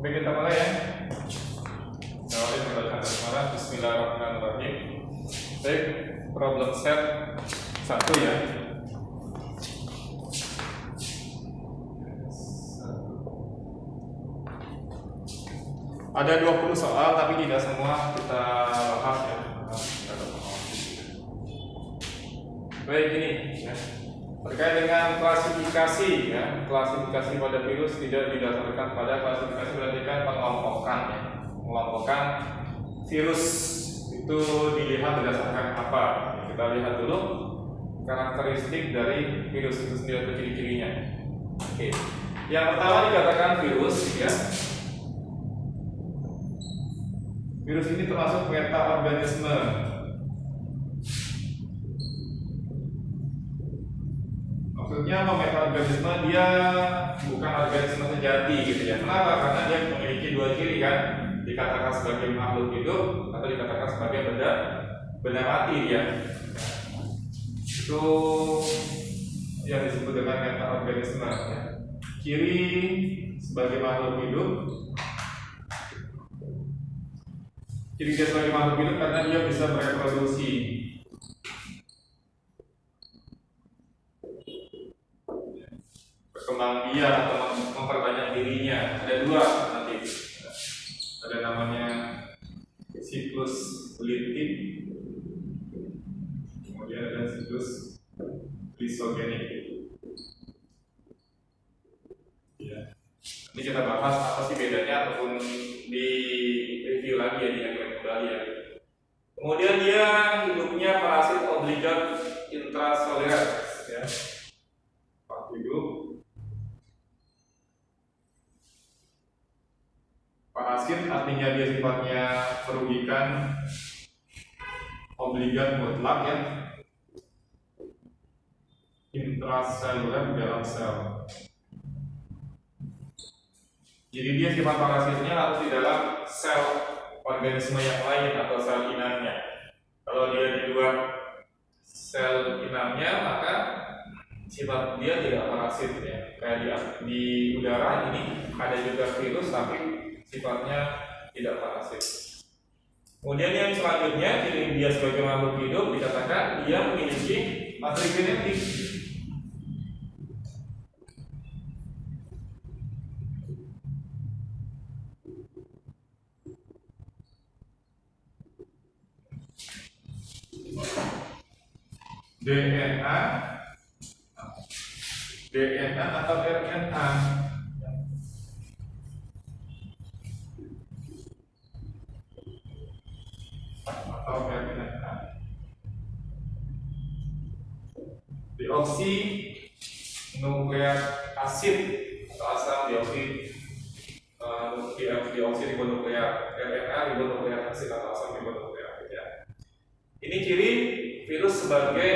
Oke, kita mulai ya. Awalnya membaca basmalah. Bismillahirrahmanirrahim. Baik, problem set 1 ya. Ada 20 soal tapi tidak semua kita bahas ya. Baik, ini ya. Terkait dengan klasifikasi ya, klasifikasi pada virus tidak didasarkan pada klasifikasi berarti kan pengelompokan ya. Mengelompokkan virus itu dilihat berdasarkan apa? Kita lihat dulu karakteristik dari virus itu sendiri atau ciri-cirinya. Oke. Yang pertama dikatakan virus ya. Virus ini termasuk metaorganisme. Maksudnya metaorganisme dia bukan organisme sejati gitu ya. Kenapa? Karena dia memiliki dua ciri kan. Dikatakan sebagai makhluk hidup atau dikatakan sebagai benda mati dia. Itu yang disebut dengan metaorganisme ya. Ciri sebagai makhluk hidup. Ciri dia sebagai makhluk hidup karena dia bisa bereproduksi. Berkembang biak atau memperbanyak dirinya. Ada dua nanti. Ada namanya siklus litik, kemudian ada siklus lisogenik. Ya. Ini kita bahas apa sih bedanya ataupun di review lagi ya, diingat kembali ya. Kemudian dia hidupnya parasit obligat intraseluler ya. Hidup parasit artinya dia sifatnya merugikan, obligat mutlak ya, intraseluler di dalam sel. Jadi dia sifat parasitnya harus di dalam sel organisme yang lain atau sel inangnya. Kalau dia di luar sel inangnya maka sifat dia tidak parasit ya. Kayak di udara ini ada juga virus tapi sifatnya tidak parasit. Kemudian yang selanjutnya ciri dia sebagai makhluk hidup dikatakan dia memiliki materi genetik. DNA atau RNA. Deoksinukleik asid atau asam deoksinribonukleik, RNA ribonukleik asid atau asam ribonukleik ya. Ini ciri virus sebagai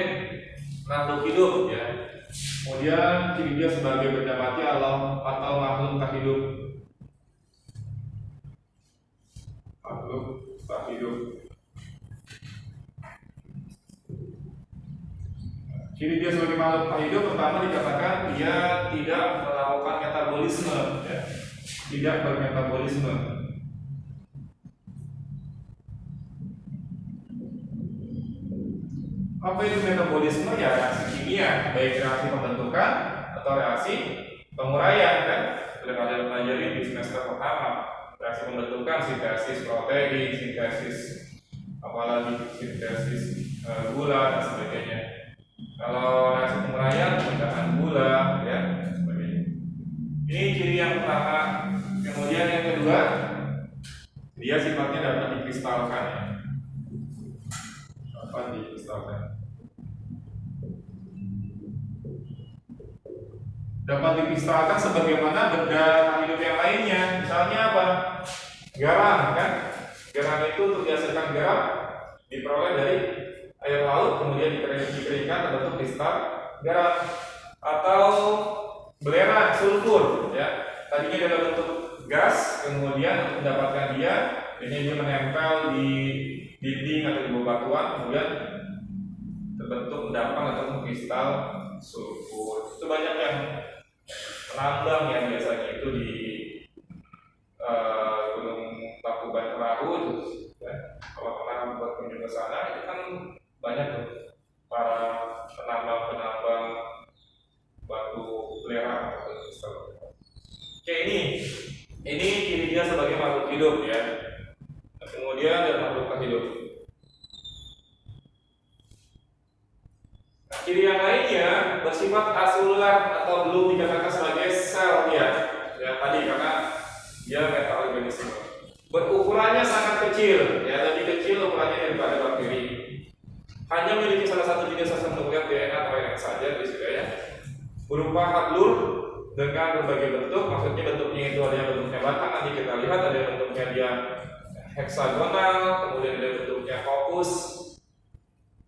makhluk hidup ya. Kemudian ciri dia sebagai benda mati atau makhluk tak hidup. Makhluk tak hidup. Ciri dia sebagai makhluk tak hidup pertama dikatakan dia tidak melakukan metabolisme ya. Tidak bermetabolisme. Apa itu metabolisme? Ya reaksi kimia, baik reaksi pembentukan atau reaksi penguraian kan. Sudah kalian pelajari di semester pertama. Reaksi pembentukan sintesis protein, sintesis apalagi sintesis gula dan sebagainya. Kalau reaksi penguraian penggunaan gula ya sebagainya. Ini ciri yang pertama. Kemudian yang kedua, dia sifatnya dapat dikristalkan ya. Dapat dikristalkan. Dapat dikristalkan sebagaimana benda hidup yang lainnya. Misalnya apa? Garam kan? Garam itu untuk dihasilkan garam diperoleh dari air laut, kemudian dikeringkan terbentuk kristal garam. Atau belerang, sulfur ya. Tadinya dalam bentuk gas, kemudian untuk mendapatkan dia menempel di dinding atau di bebatuan, kemudian terbentuk endapan atau kristal sulfur. Itu banyak yang penambang yang biasanya itu di Oke, ini ciri dia sebagai makhluk hidup ya. Kemudian ada makhluk tak hidup. Nah, ciri yang lainnya bersifat aselular atau belum dikatakan sebagai sel ya. Ya tadi karena dia metaorganisme. Berukurannya sangat kecil, ya lebih kecil ukurannya daripada bakteri. Hanya memiliki salah satu jenis asam nukleat DNA atau RNA saja di sini ya. Berupa hablur dengan berbagai bentuk, maksudnya bentuknya itu ada yang bentuknya batang, nanti kita lihat ada yang bentuknya dia heksagonal, kemudian ada bentuknya fokus,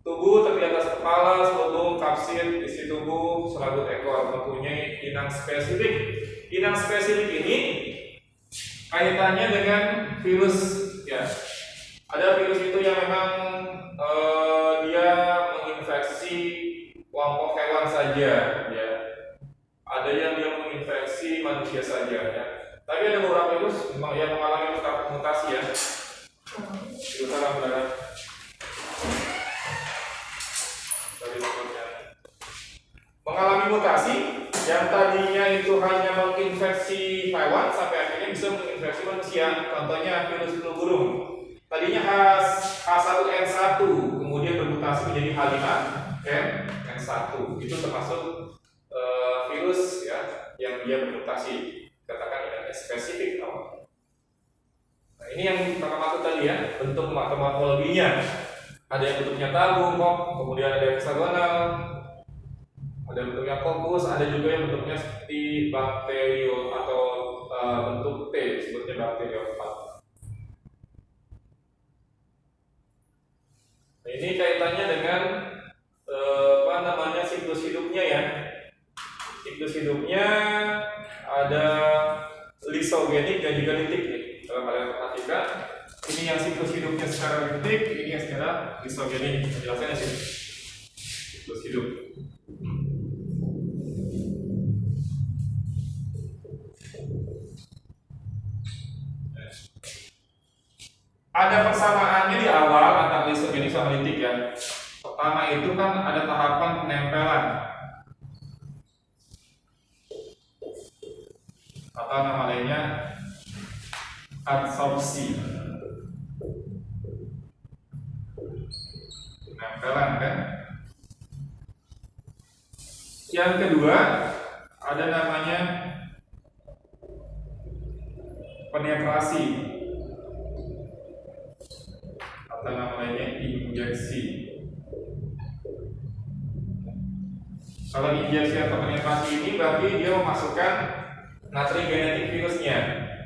tubuh terdiri atas kepala, selubung, kapsid, isi tubuh, serabut ekor, mempunyai inang spesifik. Inang spesifik ini kaitannya dengan virus ya. Ada virus itu yang memang dia menginfeksi kelompok hewan saja ya. Ada yang dia menginfeksi manusia saja ya. Tapi ada beberapa virus yang mengalami mutasi ya. Virus sarang darah. Mengalami mutasi yang tadinya itu hanya menginfeksi hewan sampai akhirnya bisa menginfeksi manusia. Contohnya virus flu burung. Tadinya H1N1 kemudian bermutasi menjadi H5N1. Itu termasuk virus ya yang dia bermutasi. Katakan ini spesifik. Nah, ini yang kita maksud tadi ya, bentuk morfologinya. Ada yang bentuknya tabung, kemudian ada heksagonal, ada bentuknya fokus, ada juga yang bentuknya seperti bakteriol atau bentuk T, sebutnya bakteriofag. Nah, ini kaitannya dengan siklus hidupnya ya. Siklus hidupnya ada lisogenik dan juga litik nih. Kalau kalian perhatikan, ini yang siklus hidupnya secara litik, ini yang secara lisogenik. Jelasnya sih siklus hidup. Ada persamaannya di awal antara lisogenik sama litik ya. Pertama itu kan ada tahapan penempelan atau nama lainnya adsorpsi. Penempelan kan. Yang kedua ada namanya penetrasi atau nama lainnya injeksi. Kalau injeksi atau penetrasi ini berarti dia memasukkan natri genetik virusnya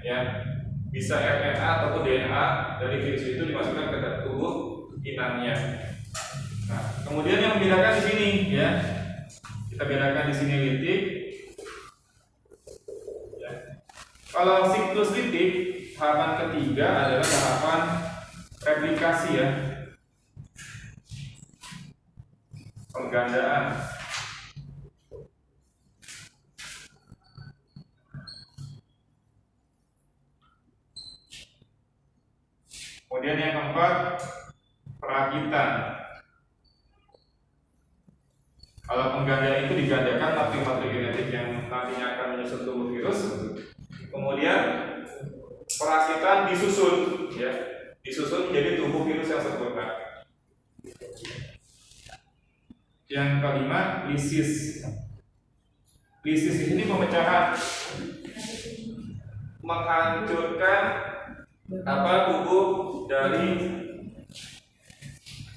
ya. Bisa RNA ataupun DNA dari virus itu dimasukkan ke tubuh inangnya. Nah, kemudian yang membedakan di sini ya. Kita bedakan di sini litik. Ya. Kalau siklus litik, tahapan ketiga adalah tahapan replikasi ya. Penggandaan. Kemudian yang keempat, perakitan. Kalau penggandaan itu digandakan materi genetik yang nantinya akan menyusun tubuh virus. Kemudian perakitan disusun, ya, disusun menjadi tubuh virus yang sempurna. Yang kelima, lisis. Lisis ini pemecahan, menghancurkan tubuh dari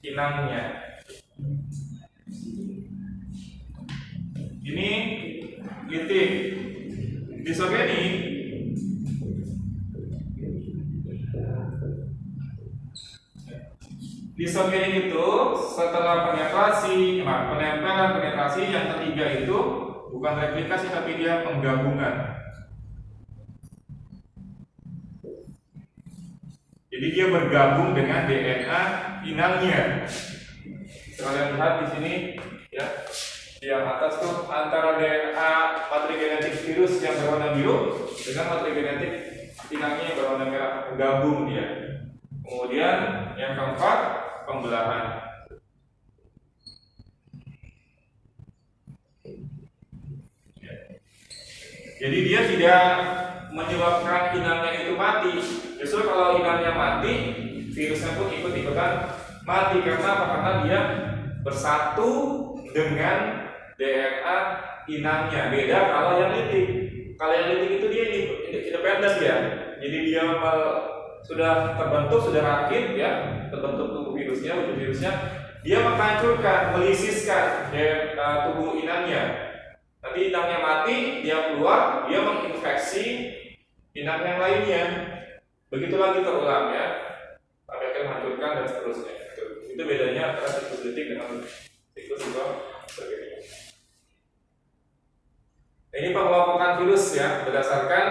inangnya. Ini litik. Lisogenik itu setelah penetrasi, penempelan penetrasi, yang ketiga itu bukan replikasi tapi dia penggabungan. Jadi dia bergabung dengan DNA inangnya. Kalian lihat di sini ya, yang atas tuh antara DNA materi genetik virus yang berwarna biru dengan materi genetik inangnya yang berwarna merah, bergabung dia. Kemudian yang keempat, pembelahan. Jadi dia tidak menyebabkan inangnya itu mati. Justru kalau inangnya mati, virusnya pun ikut-ikutan mati. Karena apa? Karena dia bersatu dengan DNA inangnya. Beda kalau yang litik. Kalau yang litik itu dia independen ya. Jadi dia sudah terbentuk, sudah rakit ya, terbentuk tubuh virusnya, wujud virusnya, dia menghancurkan, melisiskan tubuh inangnya. Nanti inangnya mati, dia keluar, dia menginfeksi inang yang lainnya. Begitu lagi terulang ya, sampai akhirnya menghancurkan dan seterusnya. Itu bedanya antara siklus litik dengan siklus sebagainya. Ini pengelompokan virus ya, berdasarkan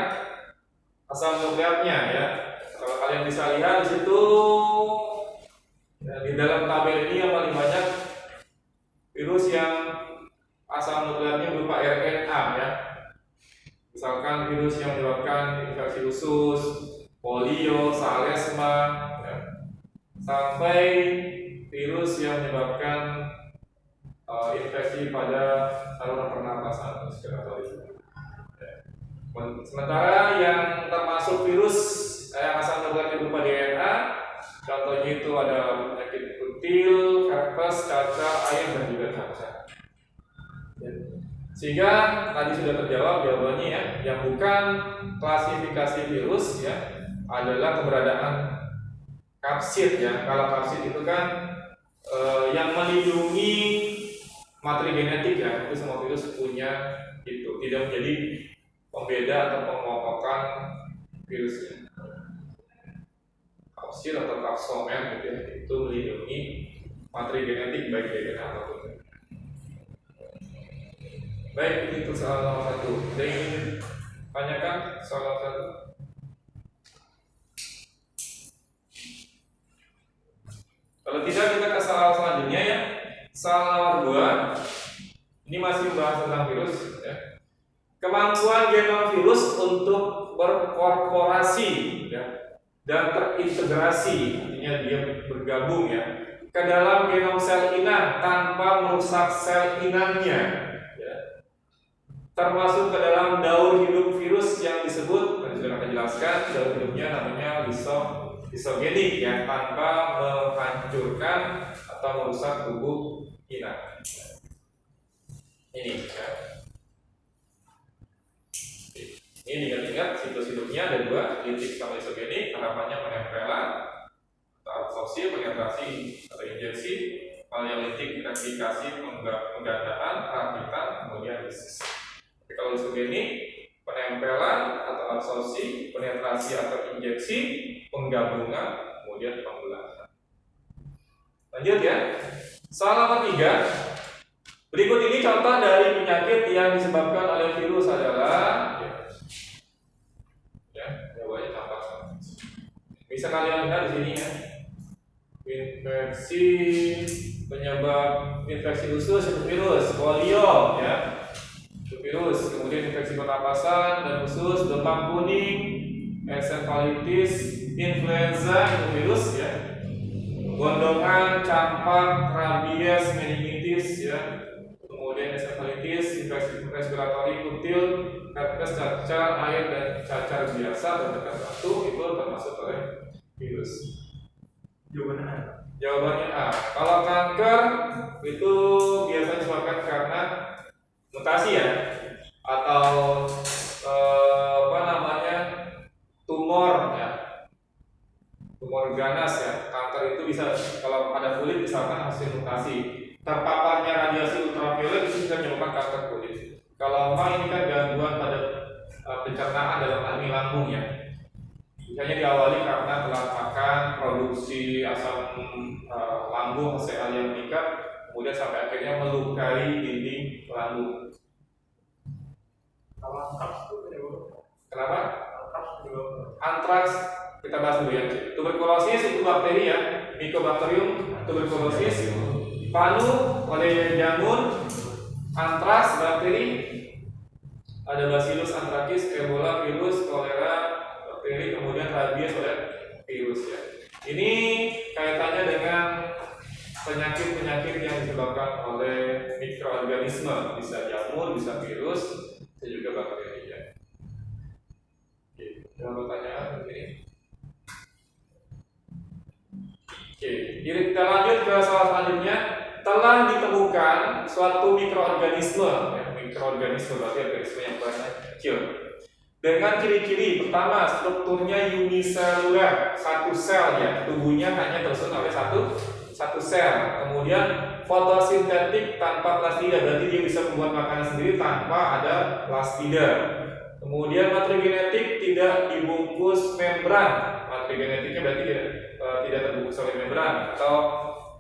asal nukleatnya ya. Kalau kalian bisa lihat di situ ya, di dalam tabel ini yang paling banyak virus yang asal nukleatnya berupa RNA ya. Misalkan virus yang menyebabkan infeksi usus, polio, salesma ya. Sampai virus yang menyebabkan infeksi pada saluran pernapasan respiratori. Sementara yang termasuk virus yang asal nukleatnya berupa DNA, contohnya itu ada penyakit kutil, herpes, cacar, air dan juga cacar. Sehingga tadi sudah terjawab jawabannya ya, yang bukan klasifikasi virus ya adalah keberadaan kapsid ya. Kalau kapsid itu kan yang melindungi materi genetik ya, itu semua virus punya itu, tidak menjadi pembeda atau pengelompokan virusnya. Kapsid atau kapsomer gitu ya, itu melindungi materi genetik baik DNA ataupun. Baik, itu soal nomor 1. Ada yang ingin tanyakan soal nomor 1? Kalau tidak, kita ke soal selanjutnya ya. Soal nomor 2. Ini masih membahas tentang virus ya. Kemampuan genom virus untuk berkorporasi ya, dan terintegrasi, artinya dia bergabung ya ke dalam genom sel inang tanpa merusak sel inangnya. Termasuk ke dalam daur hidup virus yang disebut, dan sudah akan jelaskan, daur hidupnya namanya lisogenik ya, tanpa menghancurkan atau merusak tubuh inang. Ini ya. Ini ingat-ingat siklus hidupnya ada 2, litik sama lisogenik, harapannya penempelan atau absorpsi, penetrasi atau injeksi. Kalau yang litik replikasi, penggandaan, rakitan, kemudian lisis. Kalau lisogenik, penempelan atau absorpsi, penetrasi atau injeksi, penggabungan, kemudian pembelahan. Lanjut ya. Soal nomor 3. Berikut ini contoh dari penyakit yang disebabkan oleh virus adalah jawabannya tampak sama. Bisa kalian lihat di sini ya. Infeksi penyebab infeksi usus itu virus, polio ya. Virus, kemudian infeksi pernapasan dan usus, demam kuning, encephalitis, influenza itu virus ya, gondongan, campak, rabies, meningitis ya, kemudian encephalitis, infeksi respiratori, kutil, herpes, cacar, air dan cacar biasa dan cacar batu itu termasuk oleh virus. Jawabannya A. Kalau kanker itu biasanya disebabkan karena mutasi ya, atau tumor ya, tumor ganas ya. Kanker itu bisa kalau pada kulit misalkan hasil mutasi, terpaparnya radiasi ultraviolet itu bisa menyebabkan kanker kulit. Kalau memang ini kan gangguan pada pencernaan dalam hal ini lambung ya, misalnya diawali karena telah makan, produksi asam lambung HCl yang meningkat, kemudian sampai akhirnya melukai dinding lambung. Kenapa? Antraks kita bahas dulu ya. Tuberkulosis itu bakteri ya, Mycobacterium tuberculosis. Panu oleh jamur. Antraks bakteri. Ada Bacillus anthracis, Ebola virus, kolera bakteri, kemudian rabies oleh virus ya. Ini kaitannya dengan penyakit-penyakit yang disebabkan oleh mikroorganisme, bisa jamur, bisa virus, bisa juga bakteri ya. Ada pertanyaan begini? Oke, kita lanjut ke soal selanjutnya. Telah ditemukan suatu mikroorganisme, mikroorganisme berarti organisme yang banyak kecil. Dengan ciri-ciri pertama, strukturnya uniselular, satu sel ya, tubuhnya hanya tersusun oleh satu sel. Kemudian fotosintetik tanpa plastida, berarti dia bisa membuat makanan sendiri tanpa ada plastida. Kemudian materi genetik tidak dibungkus membran. Materi genetiknya berarti tidak terbungkus oleh membran atau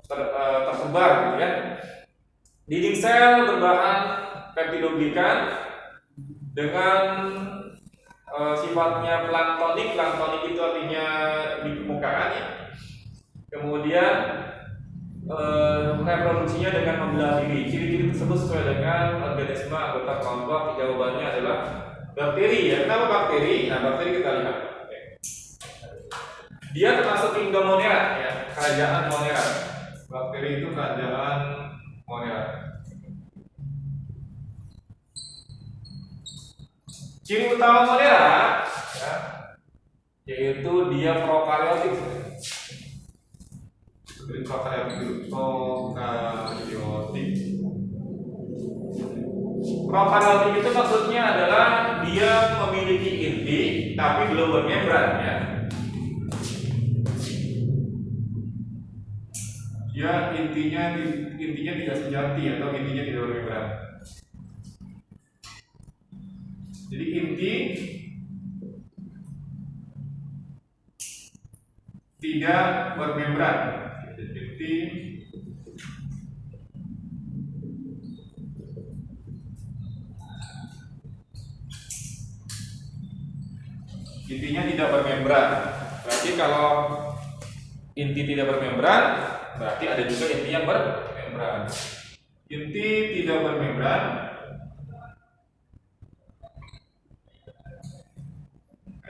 tersebar gitu ya. Dinding sel berbahan peptidoglikan dengan sifatnya planktonik. Planktonik itu artinya di permukaan ya. Kemudian reproduksinya dengan membelah diri. Ciri-ciri tersebut sesuai dengan organisme anggota kelompok. Jawabannya adalah bakteri ya. Kenapa bakteri? Nah, bakteri kita lihat. Dia termasuk kingdom Monera ya, kerajaan Monera. Bakteri itu kerajaan Monera. Ciri utama Monera ya, yaitu dia prokaryotik. Prokaryotik. Prokaryotik itu maksudnya adalah dia memiliki inti tapi belum bermembran ya. Dia intinya tidak sejati atau intinya tidak bermembran. Jadi inti tidak bermembran. Inti intinya tidak bermembran. Berarti kalau inti tidak bermembran, berarti ada juga inti yang bermembran. Inti tidak bermembran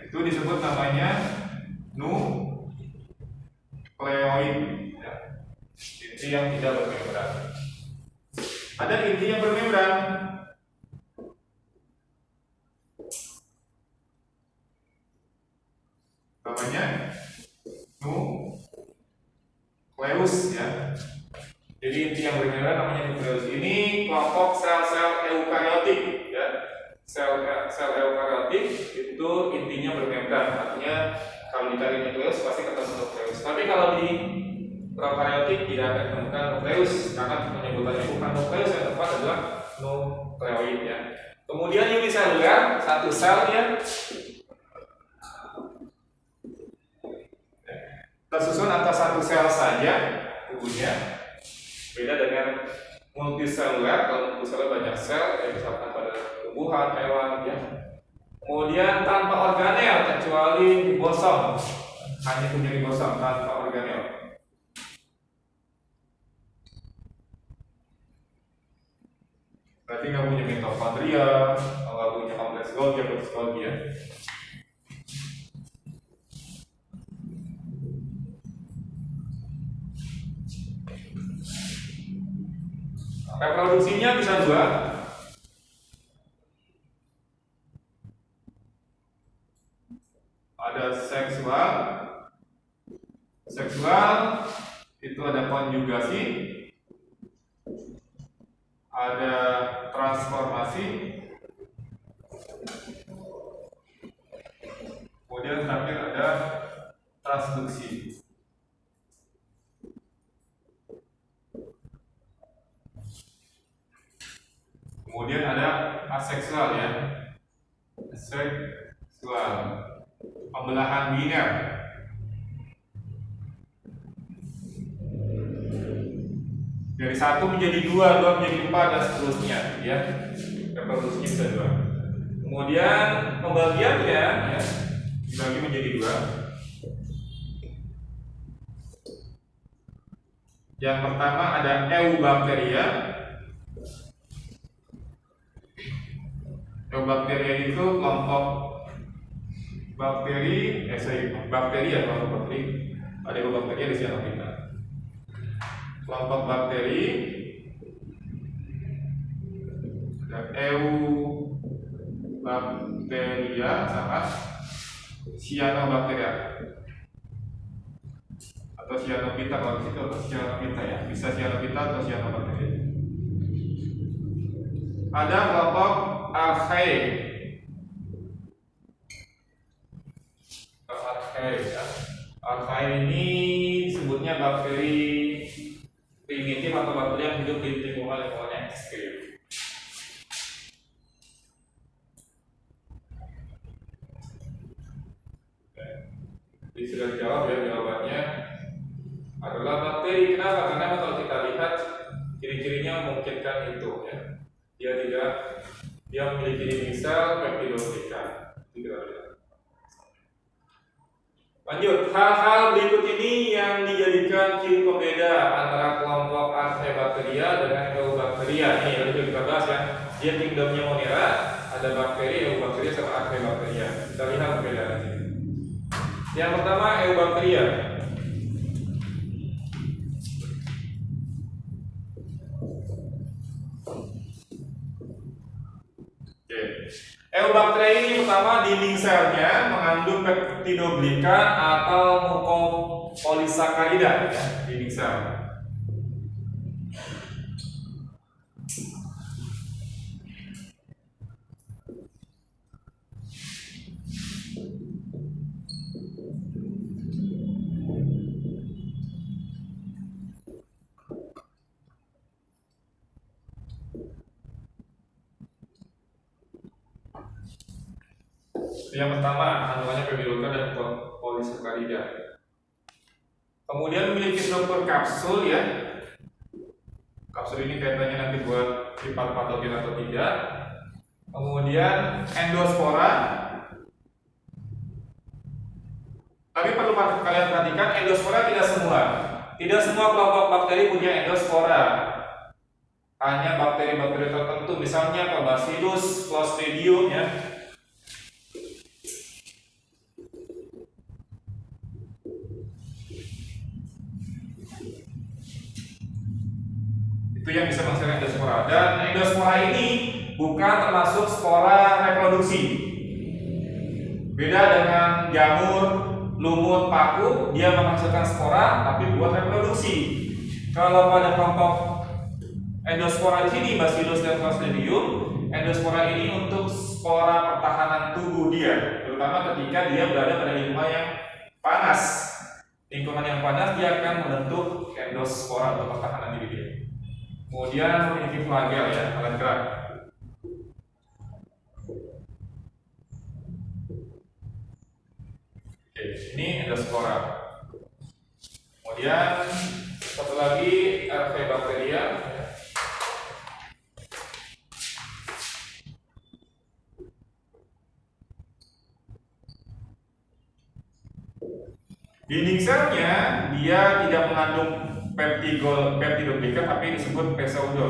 itu disebut namanya nukleoid ya. Inti yang tidak bermembran. Ada inti yang bermembran. Namanya nukleus ya. Jadi inti yang bermembran namanya nukleus. Ini kelompok sel-sel eukariotik ya. Sel eukariotik itu intinya bermembran. Artinya kalau dicari nukleus pasti ketemu nukleus. Tapi kalau di prokaryotik tidak akan ditemukan nukleus karena penyebutannya bukan nukleus, yang tepat adalah nukleoid ya. Kemudian uniselular, satu sel ya. Tersusun atas satu sel saja tubuhnya. Beda dengan multiselular. Kalau multiselular banyak sel, ya misalkan pada tumbuhan, hewan ya. Kemudian tanpa organel kecuali ribosom, hanya punya ribosom tanpa organel. Berarti nggak punya mitokondria, nggak punya kompleks Golgi atau Golgi ya. Reproduksinya bisa dua. Ada seksual itu ada konjugasi, ada transformasi, kemudian terakhir ada transduksi. Kemudian ada aseksual ya, aseksual, pembelahan biner. Dari satu menjadi dua, dua menjadi empat dan seterusnya ya. Reproduksinya bisa dua. Kemudian pembagiannya ya, dibagi menjadi dua. Yang pertama ada eubakteria. Eubakteria itu kelompok bakteri, bakteri ya, kelompok bakteri. Ada eubakteria di sini kita. Kelompok bakteri ada eubakteria sama cyanobacteria atau cyanobacter kalau situ atau cyanobacter ya, bisa cyanobacter atau cyanobacteria. Ada kelompok Archaea. Ya. Archaea ini disebutnya bakteri primitif atau bakteri yang hidup di lingkungan yang ekstrim. Jadi sudah dijawab ya, jawabannya adalah bakteri. Kenapa? Karena kalau kita lihat ciri-cirinya memungkinkan itu ya. Dia memiliki dinding sel peptidoglika. Lanjut, hal-hal berikut ini yang dijadikan ciri pembeda antara kelompok Archaebacteria dengan Eubacteria. Ini yang kita bahas ya. Dia kingdomnya Monera, ada bakteri Eubacteria sama Archaebacteria. Kita lihat perbedaan ini. Yang pertama Eubacteria. Eubacteria ini pertama dinding selnya mengandung peptidoglika atau mukopolisakarida ya, dinding sel. Yang pertama kandungannya peptidoglika dan polisakarida. Kemudian memiliki struktur kapsul ya. Kapsul ini kaitannya nanti buat sifat patogen atau tidak. Kemudian endospora. Tapi perlu kalian perhatikan endospora tidak semua. Tidak semua kelompok bakteri punya endospora. Hanya bakteri-bakteri tertentu, misalnya Bacillus, Clostridium ya. Itu yang bisa menghasilkan endospora. Dan endospora ini bukan termasuk spora reproduksi. Beda dengan jamur, lumut, paku, dia menghasilkan spora tapi buat reproduksi. Kalau pada kelompok endospora di sini Bacillus dan Clostridium, endospora ini untuk spora pertahanan tubuh dia, terutama ketika dia berada pada lingkungan yang panas. Lingkungan yang panas dia akan membentuk endospora atau pertahanan diri dia. Kemudian memiliki flagel ya, alat gerak. Oke, ini endospora. Kemudian satu lagi Archaebacteria. Dinding selnya dia tidak mengandung peptidoglika tapi disebut pseudo.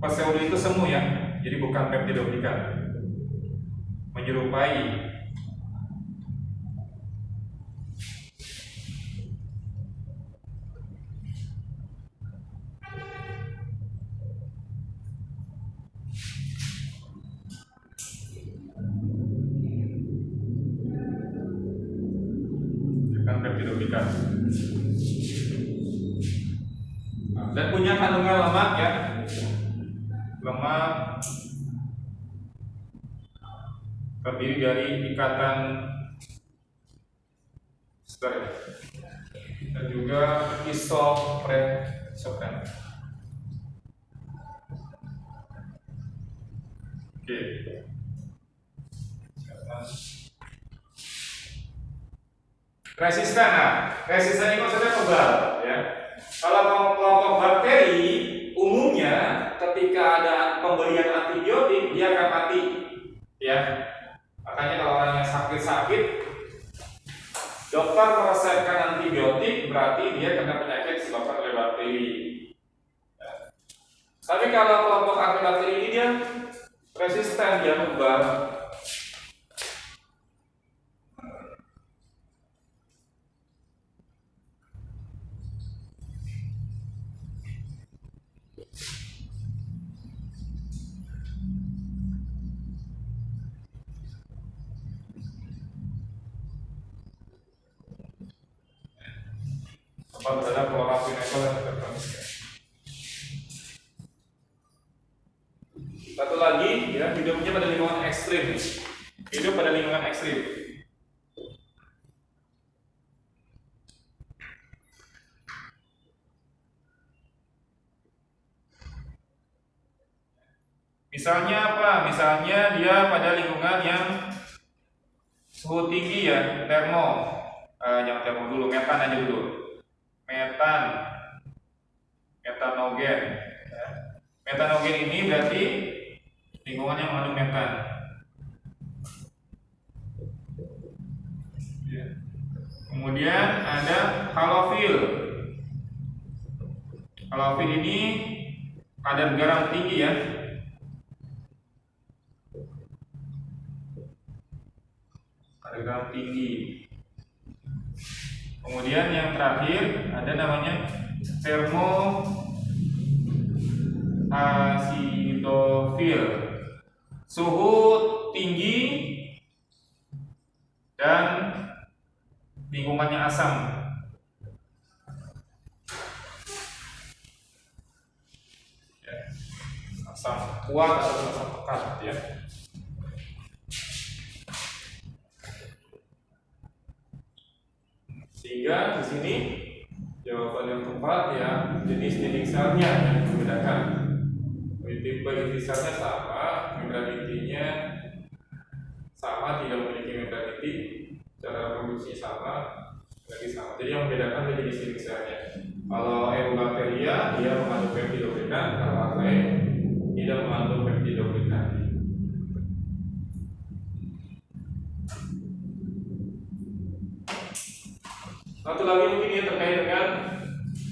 Pseudo itu semu ya, jadi bukan peptidoglika. Menyerupai. Bukan peptidoglika. Dan punya kandungan lemak ya, lemak terdiri dari ikatan steril dan juga isopren. Oke. Resisten, resisten ini maksudnya kebal ya. Kalau kelompok bakteri umumnya ketika ada pemberian antibiotik dia akan mati ya. Makanya kalau orang yang sakit dokter meresepkan antibiotik berarti dia kena penyakit disebabkan oleh bakteri ya. Tapi kalau kelompok Archaebakteri ini dia resisten, dia kebal. terhadap klorofenol dan tertentu. Satu lagi ya, hidupnya pada lingkungan ekstrim. Hidup pada lingkungan ekstrim. Misalnya apa? Misalnya dia pada lingkungan yang suhu tinggi ya, yang termo dulu, metan aja dulu. Metanogen. Ya. Metanogen ini berarti lingkungan yang mengandung metan. Ya. Kemudian ada halofil. Halofil ini kadar garam tinggi ya. Garam tinggi. Kemudian yang terakhir ada namanya termoasidofil, suhu tinggi dan lingkungannya asam. Ya, asam kuat atau asam pekat ya. Sehingga di sini jawaban yang tepat ya, jenis dinding selnya yang membedakan. Tipe inti selnya sama, membran intinya sama, tidak memiliki membran inti, cara produksi sama, lagi sama. Jadi yang membedakan adalah jenis dinding selnya. Kalau Eubacteria dia mengandung peptidoglikan, kalau Archaea tidak mengandung peptidoglikan. Satu lagi mungkin ini terkait dengan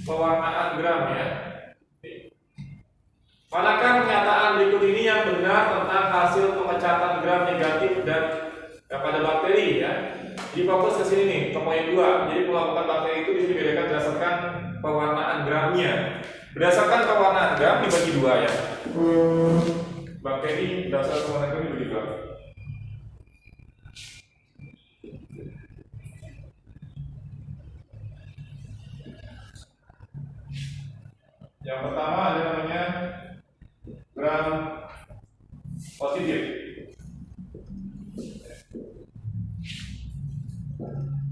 pewarnaan gram ya. Manakah pernyataan berikut ini yang benar tentang hasil pemecatan gram negatif dan pada bakteri ya? Jadi fokus ke sini nih, ke poin 2. Jadi pengelompokan bakteri itu bisa dibedakan berdasarkan pewarnaan gramnya. Berdasarkan pewarnaan gram dibagi 2 ya. Bakteri berdasarkan pewarnaan gram dibagi 2. Yang pertama ada namanya gram positif.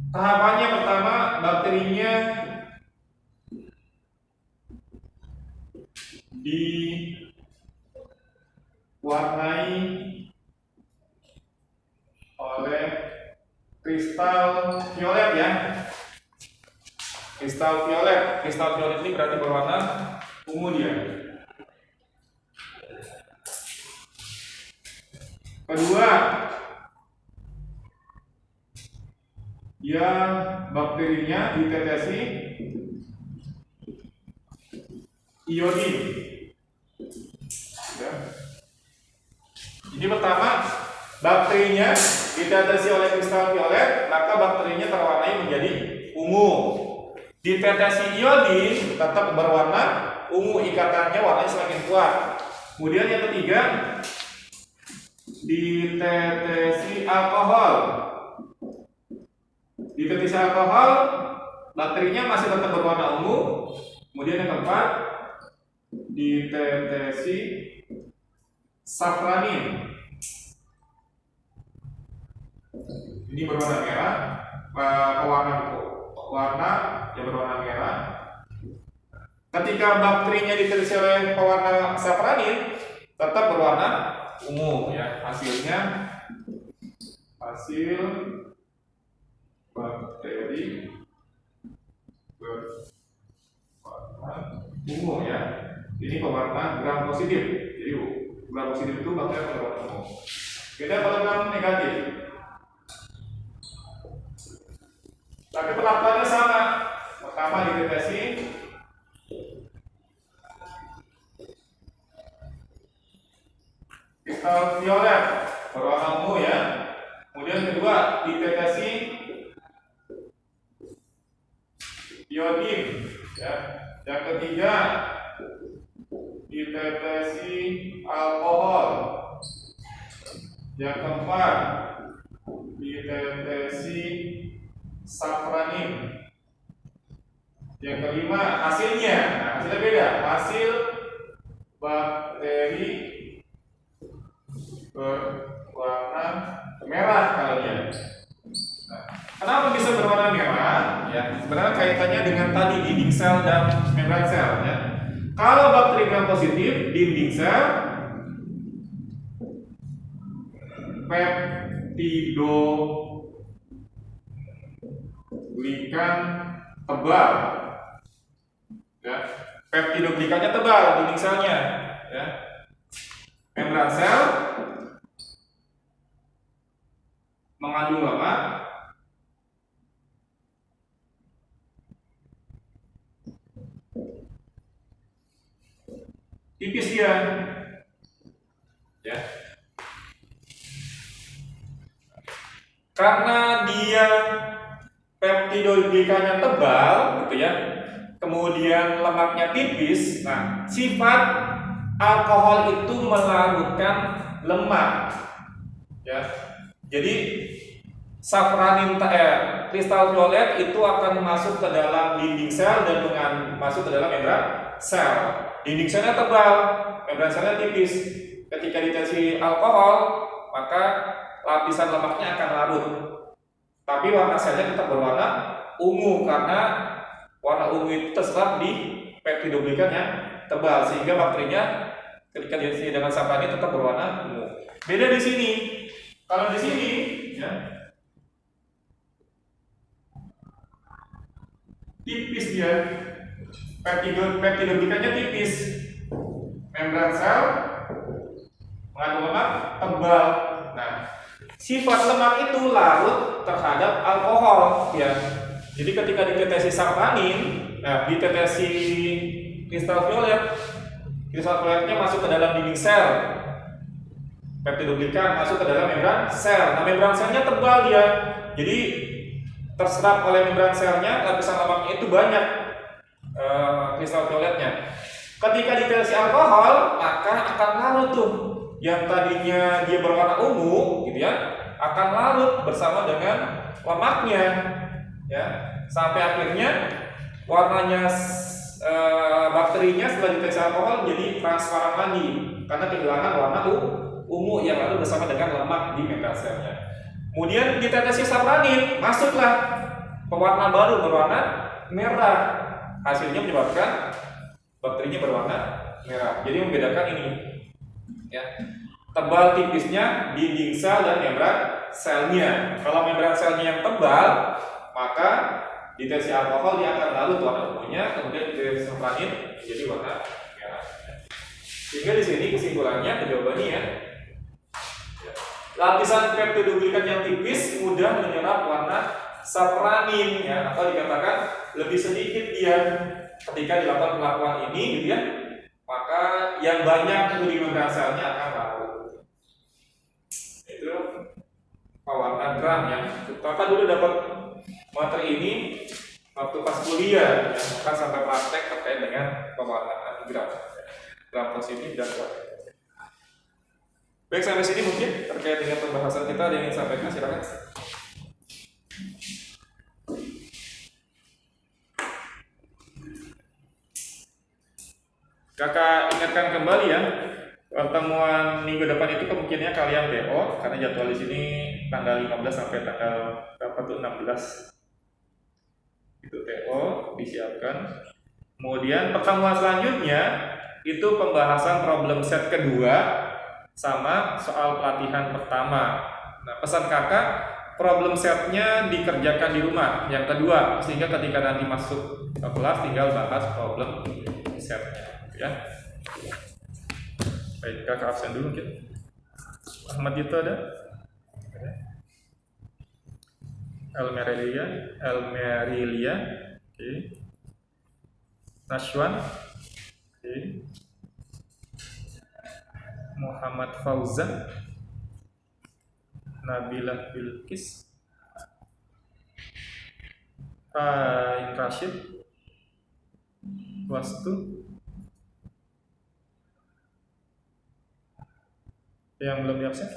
Tahapannya pertama, bakterinya diwarnai oleh kristal violet ya. Kristal violet ini berarti berwarna ungu dia. Kedua, bakterinya ditetesi iodin. Ya. Jadi pertama, bakterinya ditetesi oleh kristal violet, maka bakterinya terwarnai menjadi ungu. Ditetesi iodin tetap berwarna ungu, ikatannya warnanya semakin kuat. Kemudian yang ketiga, ditetesi alkohol. Ditetesi alkohol, bakterinya masih tetap berwarna ungu. Kemudian yang keempat, ditetesi safranin. Ini berwarna merah, warna yang berwarna merah. Ketika bakterinya ditetesi oleh pewarna safranin, tetap berwarna ungu ya. Hasil bakteri berwarna ungu ya. Ini pewarna gram positif. Jadi gram positif itu bakteri berwarna ungu. Beda kalau gram negatif. Tapi perlakuannya sama. Pertama ditetesi kristal violet berwarna ungu ya. Kemudian kedua ditetesi iodin ya. Yang ketiga ditetesi alkohol. Yang keempat ditetesi safranin. Yang kelima hasilnya. Nah, hasilnya beda. Hasil bakteri berwarna merah kalanya. Nah, kenapa bisa berwarna merah? Ya, sebenarnya kaitannya dengan tadi dinding sel dan membran sel. Ya. Kalau bakteri gram positif, dinding sel peptidoglikan tebal. Ya, peptidoglikannya tebal dinding selnya. Ya. Membran sel mengandung lemak tipis dia. Ya. Karena dia peptidoglikannya tebal gitu ya. Kemudian lemaknya tipis. Nah, sifat alkohol itu melarutkan lemak. Ya. Jadi safranin kristal violet itu akan masuk ke dalam dinding sel dan masuk ke dalam membran sel. Dinding selnya tebal, membran selnya tipis. Ketika dikasih alkohol, maka lapisan lemaknya akan larut. Tapi warna selnya tetap berwarna ungu karena warna ungu itu terserap di peptidoglikan yang tebal sehingga bakterinya ketika diisi dengan safranin tetap berwarna ungu. Beda di sini. Kalau di sini, ya, tipis dia, peptidoglikannya tipis, membran sel mengandung lemak tebal. Nah, sifat lemak itu larut terhadap alkohol, ya. Jadi ketika ditetesi safranin, nah ditetesi kristal violetnya masuk ke dalam dinding sel. Peptidoglikan masuk ke dalam membran sel. Nah, membran selnya tebal dia. Jadi terserap oleh membran selnya lapisan lemaknya itu banyak kristal violetnya. Ketika ditetes alkohol, maka akan larut tuh. Yang tadinya dia berwarna ungu, gitu ya, akan larut bersama dengan lemaknya, ya, sampai akhirnya warnanya bakterinya setelah ditetes alkohol jadi transparan lagi karena kehilangan warna ungu yang lalu bersama dengan lemak di membran selnya. Kemudian ditetesi safranin, masuklah pewarna baru berwarna merah. Hasilnya menyebabkan bakterinya berwarna merah. Jadi membedakan ini, ya, tebal tipisnya dinding sel dan membran selnya. Kalau membran selnya yang tebal, maka ditetes alkohol dia akan larut warna ungunya, kemudian ditetes safranin menjadi warna merah. Sehingga di sini kesimpulannya, jawabannya ya, lapisan peptidoglikan yang tipis mudah menyerap warna safranin, ya, atau dikatakan lebih sedikit dia ketika dilakukan perlakuan ini, gitu ya, maka yang banyak itu di membran selnya akan larut. Itu pewarna gram yang Kakak dulu dapat materi ini waktu pas kuliah, ya, bukan sampai praktek terkait dengan pewarnaan gram positif dan negatif. Baik, sampai sini mungkin terkait dengan pembahasan kita. Ada yang ingin sampaikan, silakan. Kakak ingatkan kembali ya, pertemuan minggu depan itu kemungkinannya kalian DO karena jadwal di sini tanggal 15 sampai tanggal berapa tuh 16 itu TO disiapkan. Kemudian pertemuan selanjutnya itu pembahasan problem set kedua sama soal pelatihan pertama. Nah, pesan kakak, problem setnya dikerjakan di rumah yang kedua, sehingga ketika nanti masuk ke kelas tinggal bahas problem setnya, ya. Baik, kakak absen dulu mungkin. Ahmad itu ada? Elmerilia, oke. Nashwan, oke. Muhammad Fauzan, Nabilah Bilqis, Ain Rashid, Wastu. Yang belum diabsen?